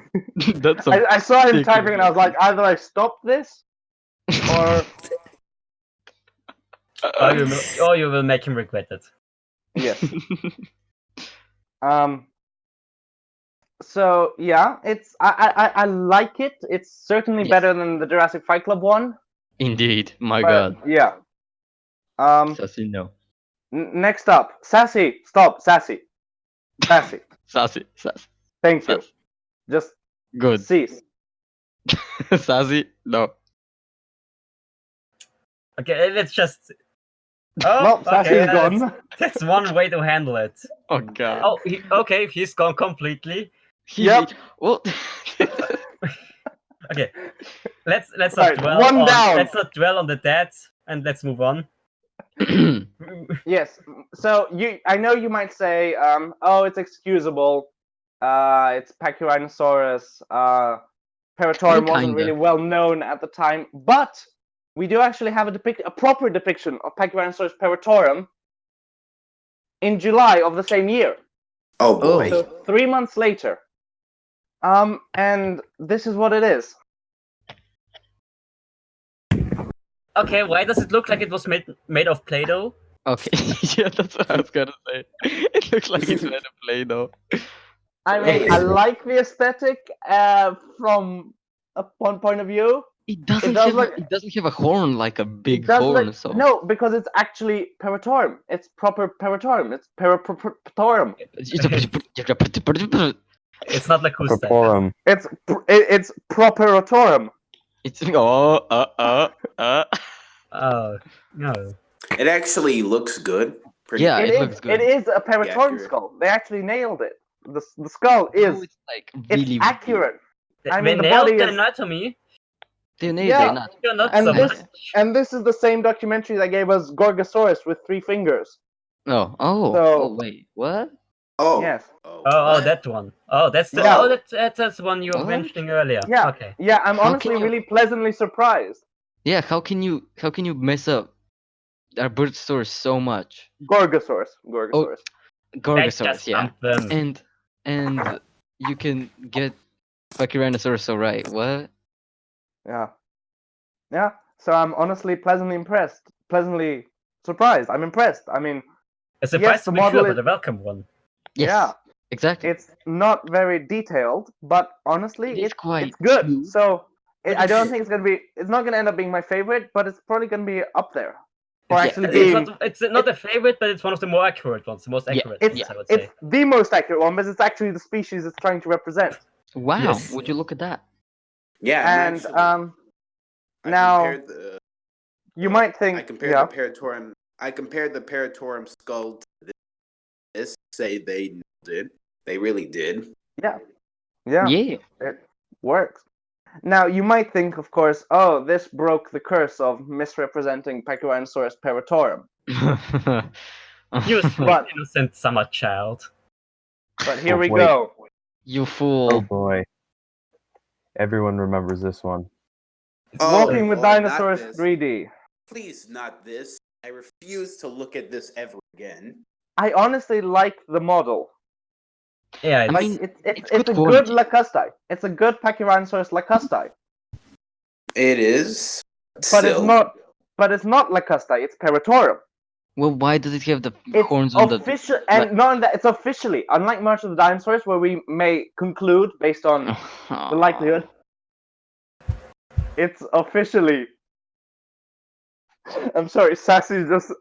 That's a I saw him big typing, and I was like, either I stop this or or you will make him regret it. yes. So yeah, it's I like it. It's certainly Yes. better than the Jurassic Fight Club one. Indeed. My but god. yeah. Sassy, no. Next up, Sassy. Stop, Sassy. Sassy. Sassy. Sassy. Thank you. Sassy. Just Good. cease. Sassy, no. Okay, let's just. Oh, Well, Sassy's okay, gone. That's one way to handle it. Oh god. Oh, okay, he's gone completely. Yep. Well. Okay, let's Right, not dwell one on down. let's not dwell on the dead and let's move on. Yes. So I know you might say, oh, it's excusable. It's Pachyrhinosaurus. Perotorum wasn't really well known at the time, but we do actually have a proper depiction of Pachyrhinosaurus perotorum in July of the same year. Oh boy. So 3 months later. And this is what it is. Okay, why does it look like it was made of Play-Doh? Okay, yeah, that's what I was gonna say. It looks like it's made of Play-Doh. I mean, I like the aesthetic from one point of view. It doesn't have a horn like a big horn. So no, because it's actually perotorum. It's proper perotorum. It's perotorum. It's not lakustai. Perotorum. It's properotorum. It's Oh no. It actually looks good. Yeah, it looks good. It is a perotorum accurate. skull. They actually nailed it. The skull is it's like really it's accurate. I They mean, the nailed body the is- anatomy. They nailed Yeah. it, not. You're not And so this much. and this is the same documentary that gave us Gorgosaurus with 3 fingers. Oh, wait, what? Oh. Yes. Oh, Oh, what? that one. Oh, that's the. Yeah. Oh, that's the one you were What? mentioning earlier. Yeah. Okay. Yeah, I'm How honestly can you- really pleasantly surprised. Yeah, how can you mess up our bird source so much? Gorgosaurus. That Gorgosaurus, just yeah, stumped them. and you can get Pachyrhinosaurus so right. What? Yeah. Yeah. So I'm honestly pleasantly impressed. Pleasantly surprised. I'm impressed. I mean, A surprise yes, to the be model sure, is- but a welcome one. Yes, Yeah. exactly. it's not very detailed, but honestly, It's quite it's good. smooth. So But I don't it's- think it's not gonna end up being my favorite, but it's probably gonna be up there. For Yeah, actually It's being, not a favorite, but it's one of the more accurate ones, the most Yeah, accurate it's ones, I would say. it's the most accurate one, but it's actually the species it's trying to represent. Wow, Yes. would you look at that? Yeah, And actually, I now compared the, you might think, I compared yeah, the perotorum. I compared the perotorum skull to this. Say they nailed it. They really did. yeah, Yeah. it works. Now you might think, of course, oh, this broke the curse of misrepresenting Pachyrhinosaurus perotorum. You But- innocent summer child. But here Oh, we wait. go. You Oh fool. boy. Everyone remembers this one. Walking with not Dinosaurs this. 3D. Please, not this. I refuse to look at this ever again. I honestly like the model. Yeah, I it's, Like mean, it's it's a good good quality. lakustai. It's a good Pachyrhinosaurus lakustai. It is. But it's not lakustai, it's perotorum. Well, why does it have the It's horns on the? official and not only that, it's officially, unlike much of the dinosaurs where we may conclude based on the likelihood, it's officially. I'm sorry,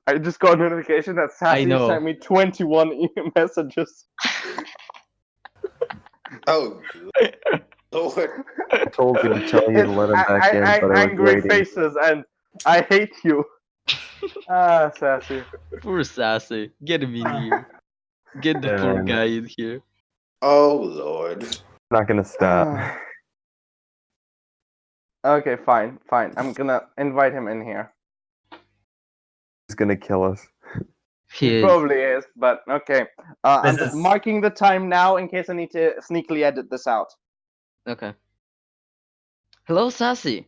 I just got a notification that Sassy know. sent me 21 messages. Oh, Lord. I told you to tell you to let him back in, but I was angry waiting. faces and I hate you. Ah, Sassy. Poor Sassy. Get him in here. Get the poor And- guy in here. Oh, Lord. Not gonna stop. Okay, fine. I'm gonna invite him in here. He's gonna kill us. He is. Probably is, but okay. I'm This just is- marking the time now in case I need to sneakily edit this out. Okay. Hello, Sassy.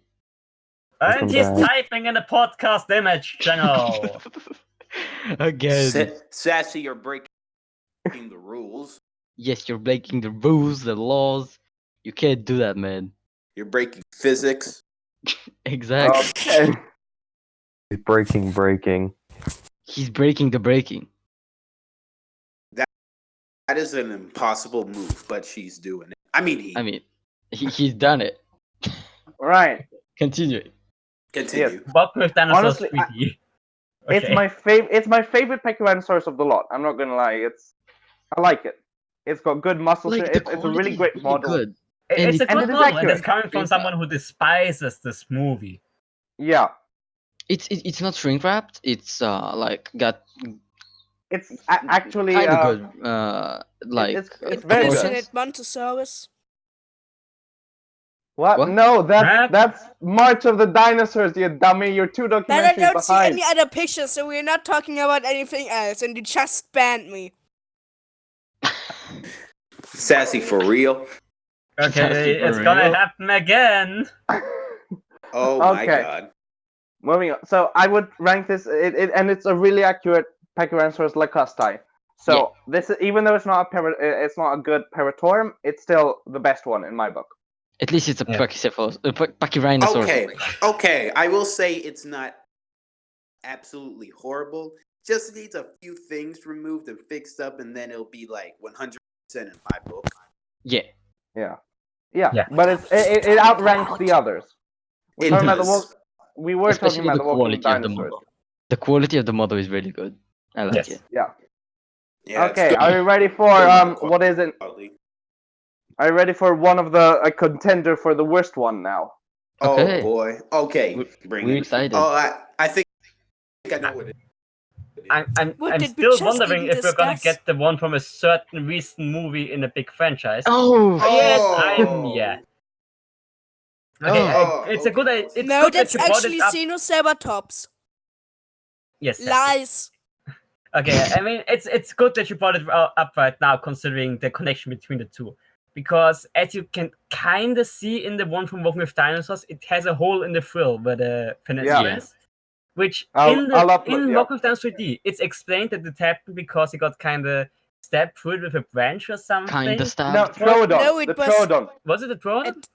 and Welcome he's back. typing in the podcast image channel. Again. Sassy, you're breaking the rules. Yes, you're breaking the rules, the laws. You can't do that, man. You're breaking physics. Exactly. Okay. He's breaking. He's breaking the breaking. That is an impossible move, but she's doing it. I mean, He's done it. Right. Continue. continue. Bob with dinosaurs Honestly, 3D. It's Okay. my favorite Pachyrhinosaurus of the lot. I'm not gonna lie. I like it. It's got good muscle. Like, It's a really great model. Good. It's a and good it is model, and accurate. it's coming from someone who despises this movie. Yeah. It's not shrink wrapped. It's like got It's actually kind of good. Like it's very good. Inclusion at Montosaurus. What? What? No, What? that's March of the Dinosaurs, you dummy. You're 2 But I documentaries don't see behind. any other pictures, so we're not talking about anything else, and you just banned me. Sassy for real. Okay, for it's gonna real? happen again. Oh my Okay. god. Moving on. So I would rank this, and it's a really accurate Pachyrhinosaurus lakustai. So this, even though it's not a good perotorum, it's still the best one in my book. At least it's a Yeah. Pachyrhinosaurus. Okay. I will say it's not absolutely horrible. Just needs a few things removed and fixed up, and then it'll be like 100% in my book. Yeah. Yeah. Yeah. But it outranks the others. It talking about the does. We were talking Especially about the the walking quality of the dinosaurs. model. The quality of the model is really good. I like Yes. it. Yeah. Yeah, it's Okay. good. Are you ready for what is it? Quality. Are you ready for one of the a contender for the worst one now? Okay. Oh boy. Okay. Bring We're it. excited. Oh, I think I know what it is. I'm What I'm did we still just wondering even if we're gonna discuss? get the one from a certain recent movie in a big franchise. Oh, Yes, Oh. yeah. Okay, Oh, it's a good. okay. It's No, good that that's you brought actually it up. Cenoceratops. Yes. Lies. Okay, I mean it's good that you brought it up right now, considering the connection between the two, because as you can kind of see in the one from Walking with Dinosaurs, it has a hole in the frill where the peninsula Yeah. is, which I'll in upload- yeah. Walking with Dinosaurs 3D, it's explained that it happened because he got kind of stabbed through it with a branch or something. kind of No, stabbed. Troodon. No, it the was- Troodon. Was it a drone? It's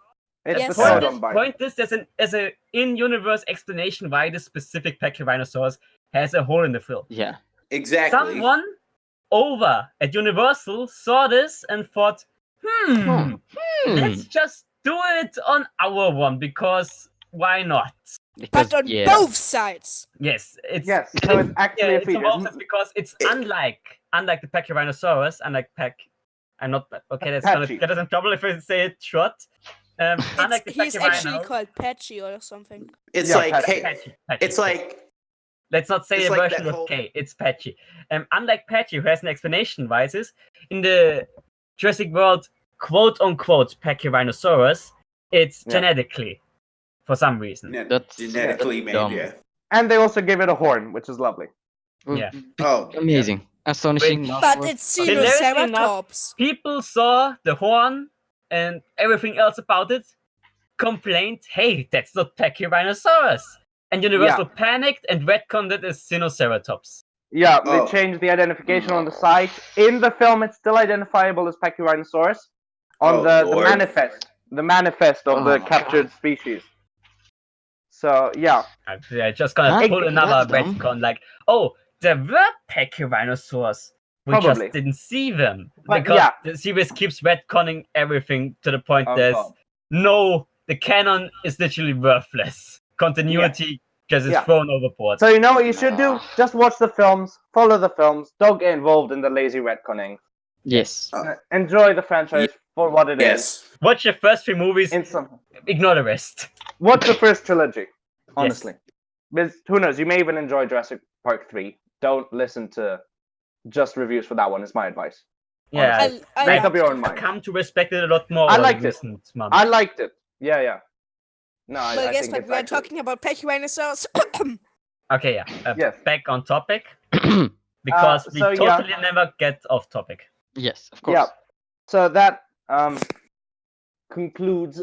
Yes. the Point Troodon is, bite. point is, there's a in-universe explanation why this specific Pachyrhinosaurus has a hole in the frill. Yeah. Exactly. Someone over at Universal saw this and thought, let's just do it on our one, because why not? Because, But on yeah. both sides. Yes, it's Yes, so it's actually yeah, a it's feature. on both sides because it's unlike the Pachyrhinosaurus, I'm not okay. That's gonna Patchy. get us in trouble if I say it short. Unlike the He's actually Pachyrhino, called Patchy or something. It's Yeah, like Patchy. hey, Patchy. it's like Let's not say It's a like version that with whole- K. It's Patchy. Unlike Patchy, who has an explanation devices, in the Jurassic World quote-unquote Pachyrhinosaurus, it's Yeah. genetically, for some reason. That's genetically made. dumb. Yeah. And they also give it a horn, which is lovely. Yeah. Oh, Amazing. Astonishing. Wait, But marvelous. it's Hilariously enough, Cenoceratops. People saw the horn and everything else about it, complained, hey, that's not Pachyrhinosaurus. And Universal panicked and retconned it as Cenoceratops. Yeah, Oh. they changed the identification on the site. In the film, it's still identifiable as Pachyrhinosaurus. On Oh, the Lord. manifest of Oh the my captured species. So yeah, I'm just gonna Huh? pull another That's dumb. retcon, like, oh, there were Pachyrhinosaurs. We Probably. just didn't see them. But because yeah. the series keeps retconning everything to the point On there's top. no, the canon is literally worthless. Continuity just is Yeah. thrown overboard. so you know what you should do? Just watch the films, follow the films, don't get involved in the lazy retconning. Yes. Enjoy the franchise for what it is. Yes. Watch the first 3 movies, In some, ignore the rest. watch the first trilogy. Honestly, because who knows? You may even enjoy Jurassic Park 3. Don't listen to just reviews for that one. Is my advice. Yeah, I Make liked up your it. own I've mind. come to respect it a lot more I over liked the it. recent months. I liked it. Yeah. No, But I guess think what? it's We are actually- talking about Pachyrhinosaurus. Okay, yeah. Yes. Back on topic, because we so, yeah. totally never get off topic. Yes, of course. Yeah. So that concludes.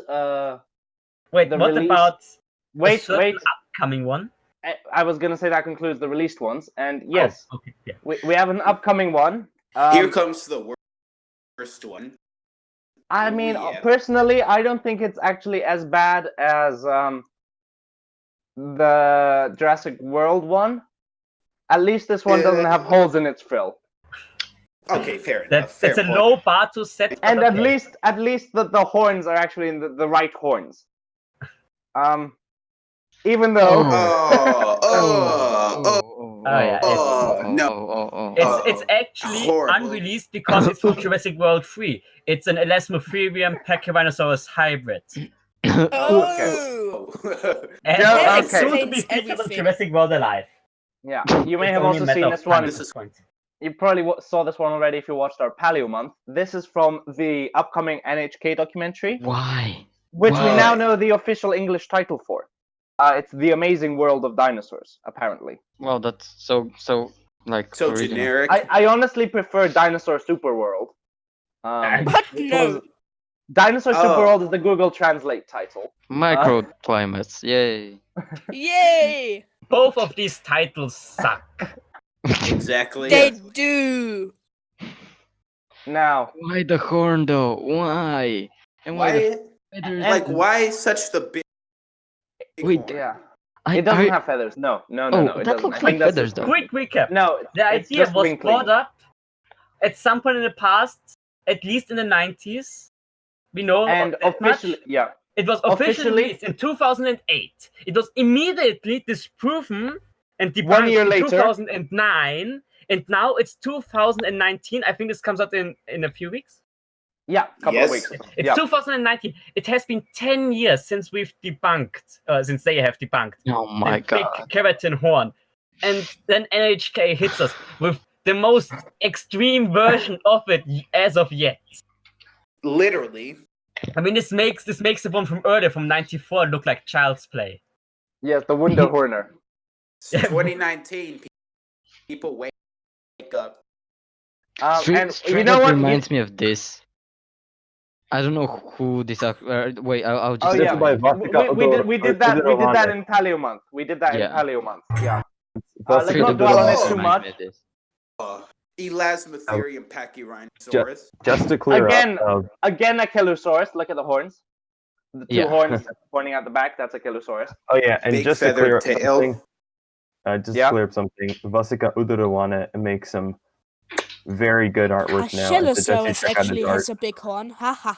Wait, The what release- about a Wait. certain upcoming one? I was gonna say that concludes the released ones, and yes, Oh, okay, yeah. we have an upcoming one. Here comes the worst one. I mean, Yeah. personally, I don't think it's actually as bad as the Jurassic World one. At least this one doesn't have holes in its frill, Okay, fair enough. That's fair it's a point. low bar to set. but and okay. at least the horns are actually in the right horns. Even though yeah, no. It's actually horrible. unreleased because it's from Jurassic World 3. It's an Elasmotherium Pachyrhinosaurus hybrid. Oh. And Yeah, it's okay. soon to be Explains featured on everything. Jurassic World Alive. yeah, you may It's have only also a matter seen of this time one. at this point. You probably saw this one already if you watched our Paleo month. This is from the upcoming NHK documentary. Why? which we Wow. now know the official English title for. It's The Amazing World of Dinosaurs, apparently. Wow, that's so like So original. generic. I honestly prefer Dinosaur Superworld. What? Which No. was Dinosaur Oh. Superworld is the Google Translate title. Microclimates, yay. Yay! Both of these titles suck. Exactly. They do. Now, Why the horn though? Why? And why the Why? feathers? Like, why such the big? Wait, horn? yeah, I, it doesn't I- have feathers. No, Oh, it that doesn't. looks I like think that's feathers though. Quick recap. No, The it's idea just was wrinkly. brought up at some point in the past, at least in the 90s. We know And that much. officially, yeah, It was officially officially- released in 2008. It was immediately disproven and debunked 1 year in later. 2009. And now it's 2019. I think this comes out in a few weeks. yeah, couple Yes. of weeks. It's Yeah. 2019. It has been 10 years since we've debunked, since they have debunked Oh my the big god. Keratin horn. And then NHK hits us with the most extreme version of it as of yet. Literally. I mean, this makes the one from earlier, from 94, look like child's play. Yes, the Wunderhorner. It's 2019. People wake up. And Straight you know up what? reminds me of this. I don't know who this. Wait, I'll just. Oh yeah, by we did that Udorwana. in Paleo Month. We did that Yeah. in Paleo Month. Yeah. That's let's Straight not up dwell on it reminds too me much. of this. Elasmotherium Pachyrhinosaurus. Just to clear Again- up, Again, Achelousaurus. Look at the horns. The two Yeah. horns pointing out the back. That's Achelousaurus. oh yeah, and Big just to clear up feathered tail. something, just Yeah. to clear up something, Vasika Udorwana makes some very good artwork now. I suggest you Achelousaurus check out his actually art. has a big horn. Haha.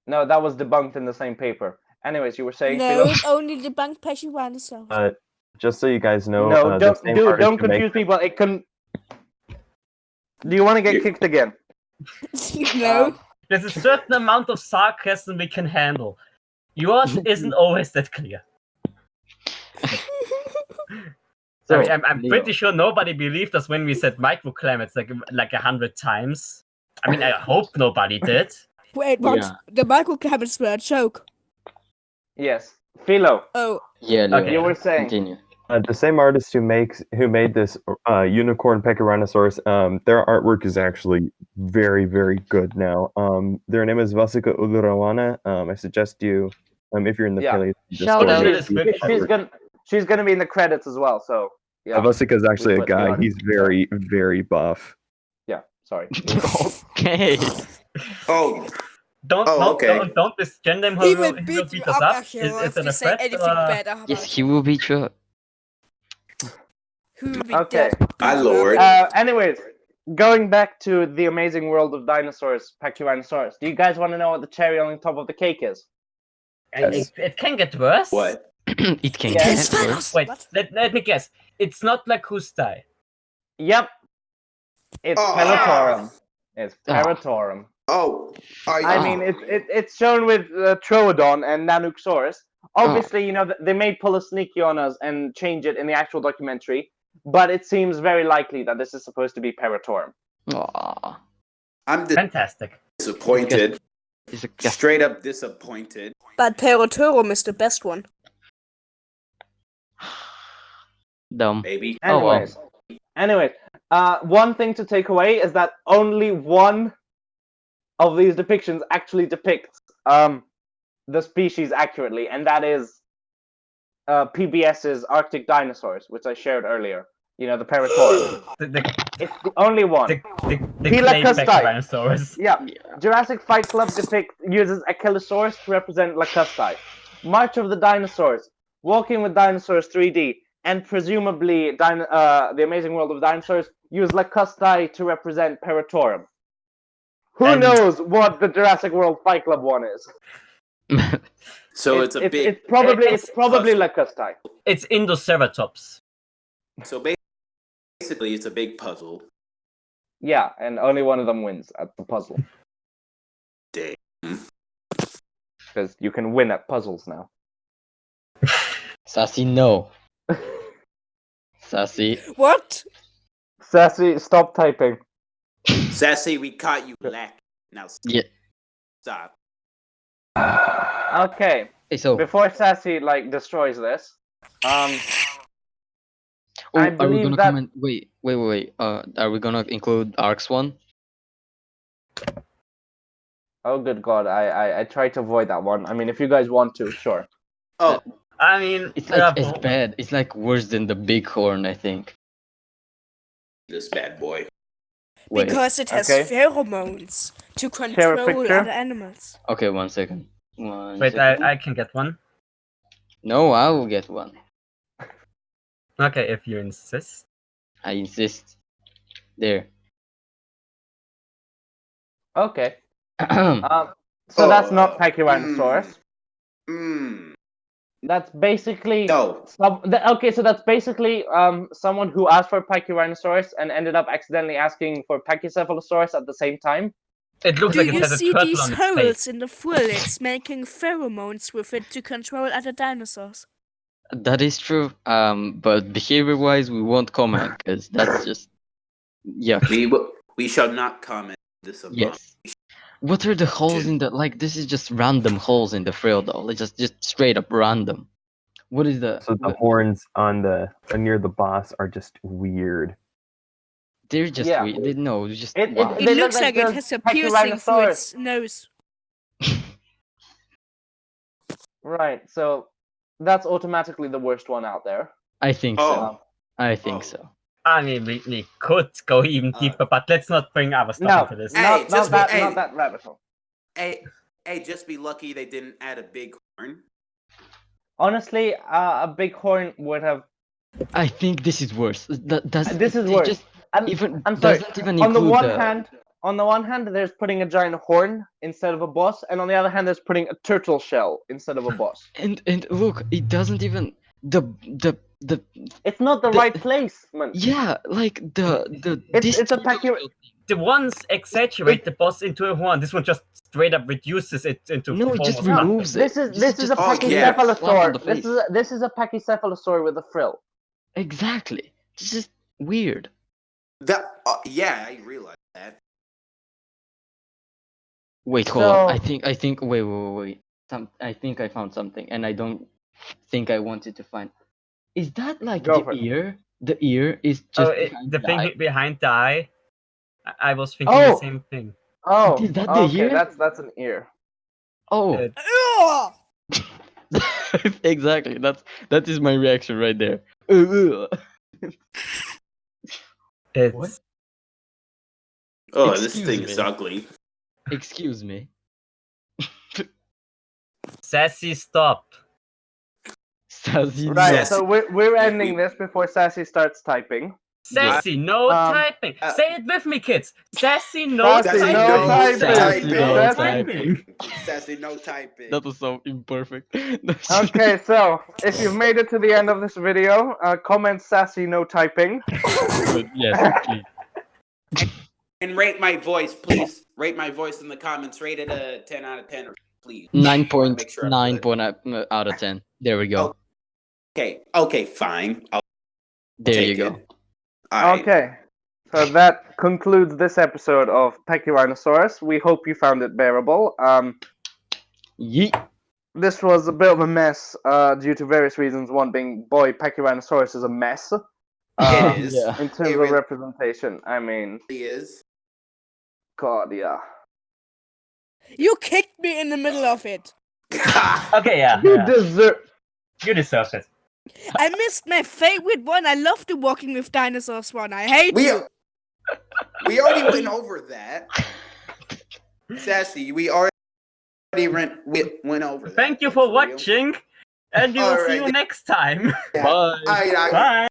No, that was debunked in the same paper. Anyways, you were saying, No, Philo? it only debunked Pachyrhinosaurus. Just so you guys know, No, the same artist don't who makes confuse people. It can. Do you want to get kicked again? No. There's a certain amount of sarcasm we can handle. Yours isn't always that clear. So, I'm Leo, pretty sure nobody believed us when we said microclimates like 100 times. I mean, I hope nobody did. Wait, what? Yeah. The microclimates were a joke. Yes, Philo. Oh, Yeah, Leo, Okay. You were saying. continue. The same artist who made this unicorn Pachyrhinosaurus, their artwork is actually very, very good now. Their name is Vasika Udorwana. I suggest you, if you're in the Yeah. Paleo Shout out. Discord, She's gonna be in the credits as well. So yeah, Vasika is actually a put the guy. art. He's very, very buff. yeah. Sorry. Okay. Oh, Don't misgender him. he Who will will beat beat you us up, up? Achille, Is if it you a say threat? anything bad about Yes, him. he will beat you up. He will be Okay. dead. my lord. Anyways, going back to the amazing world of dinosaurs, Pachyrhinosaurus. Do you guys want to know what the cherry on the top of the cake is? And it can get worse. What? It can Yes. get worse. Wait, What? let me guess. It's not lakustai. Yep. It's Oh. perotorum. It's Ah. perotorum. Oh, I mean, it's shown with Troodon and Nanuqsaurus. Obviously, you know, they may pull a sneaky on us and change it in the actual documentary, but it seems very likely that this is supposed to be perotorum. Aw. I'm Fantastic. disappointed. It's a Straight up disappointed. But perotorum is the best one. dumb. Baby. Oh, wow. Anyways, one thing to take away is that only one of these depictions actually depicts the species accurately, and that is PBS's Arctic dinosaurs, which I shared earlier. You know, the perotorum. It's the only one. The Pila clay Custai. Pachyrhinosaurus. Yeah. Jurassic Fight Club uses Achelousaurus to represent lakustai. March of the Dinosaurs, Walking with Dinosaurs 3D, and presumably The Amazing World of Dinosaurs use lakustai to represent perotorum. Who And- knows what the Jurassic World Fight Club one is? So it's a big. It's probably puzzle. lakustai. It's Indoceratops. So basically, it's a big puzzle. Yeah, and only one of them wins at the puzzle. Damn. Because you can win at puzzles now. Sassy, no. Sassy. What? Sassy, stop typing. Sassy, we caught you lacking. Now Yeah. stop. Okay. Hey, so Before Sassy destroys this, I are we believe gonna that- comment? Wait. Are we gonna include Arcs one? oh good god, I try to avoid that one. I mean, if you guys want to, sure. Oh, I mean, It's like it's bad. It's like worse than the bighorn, I think. this bad boy. Wait. Because it has Okay. pheromones to Share a control picture. other animals. Okay, 1 second. Wait, I can get one. No, I will get one. Okay, if you insist. I insist. There. Okay. I So that's not Pachyrhinosaurus. That's basically No. okay. So that's basically someone who asked for Pachyrhinosaurus and ended up accidentally asking for Pachycephalosaurus at the same time. It looks Do like it you has a see turtle these on its holes face. in the frill? It's making pheromones with it to control other dinosaurs. That is true. But behavior-wise, we won't comment because that's just yuck. We shall not comment this upon. Yes. What are the holes in the this is just random holes in the frill though. It's just straight up random. What is the So the horns on the near the boss are just weird. They're just Yeah. weird. No, it's just It wow. It looks like it those has a piercing through Pachyrhinosaurus. its nose. Right. So that's automatically the worst one out there. I think Oh. so. I think Oh. so. I mean, we could go even deeper, but let's not bring our stuff No, into this. Hey, not just that, hey. not that rabbit hole. Hey, just be lucky they didn't add a big horn. Honestly, a bighorn would have. I think this is worse. This is they worse. Just And even I'm sorry. doesn't even On the include one hand, there's putting a giant horn instead of a boss, and on the other hand, there's putting a turtle shell instead of a boss. and look, it doesn't even the It's not the right placement. yeah, like It's a The ones exaggerate the boss into a horn. This one just straight up reduces it into. No, it form just of nothing. removes it. This is a Oh, yeah. Pachycephalosaur. This is a Pachycephalosaur with a frill. Exactly. It's just weird. Yeah, I realize that. Wait, hold on. So- I think. Wait. I think I found something, and I don't think I wanted to find. Is that like Go the for it. ear? The ear is just behind the the thing eye? behind the eye. I was thinking Oh! the same thing. Oh, Is that the okay, ear? that's an ear. Oh, Ugh! exactly. That is my reaction right there. Ugh. It's What? Oh, Excuse this thing me. is ugly. Excuse me. Sassy. Stop. Sassy Right, Sassy. so we're ending this before Sassy starts typing. Sassy, no Um, typing. Say it with me, kids. Sassy, no Sassy, typing. no typing. Sassy, no Sassy. typing. Sassy, no typing. That was so imperfect. Okay, so if you've made it to the end of this video, comment Sassy no typing. Good. Yes, please. And rate my voice, please. Rate my voice in the comments. Rate it a 10 out of 10, please. 9.9 out of 10. There we go. Okay, fine. There you take go. it. All right. Okay, so that concludes this episode of Pachyrhinosaurus. We hope you found it bearable. Yeet. This was a bit of a mess due to various reasons. One being, boy, Pachyrhinosaurus is a mess. It is. Yeah. In terms It of really representation, I mean, is. God, yeah. You kicked me in the middle of it. Okay, yeah. You deserve. You deserve it. I missed my favorite one. I love the Walking with Dinosaurs one. I hate we you. we already went over that. Sassy, we already went over that. Thank you for That's real. watching, and we will see you Alright. next time. Yeah. Bye. All right, Bye.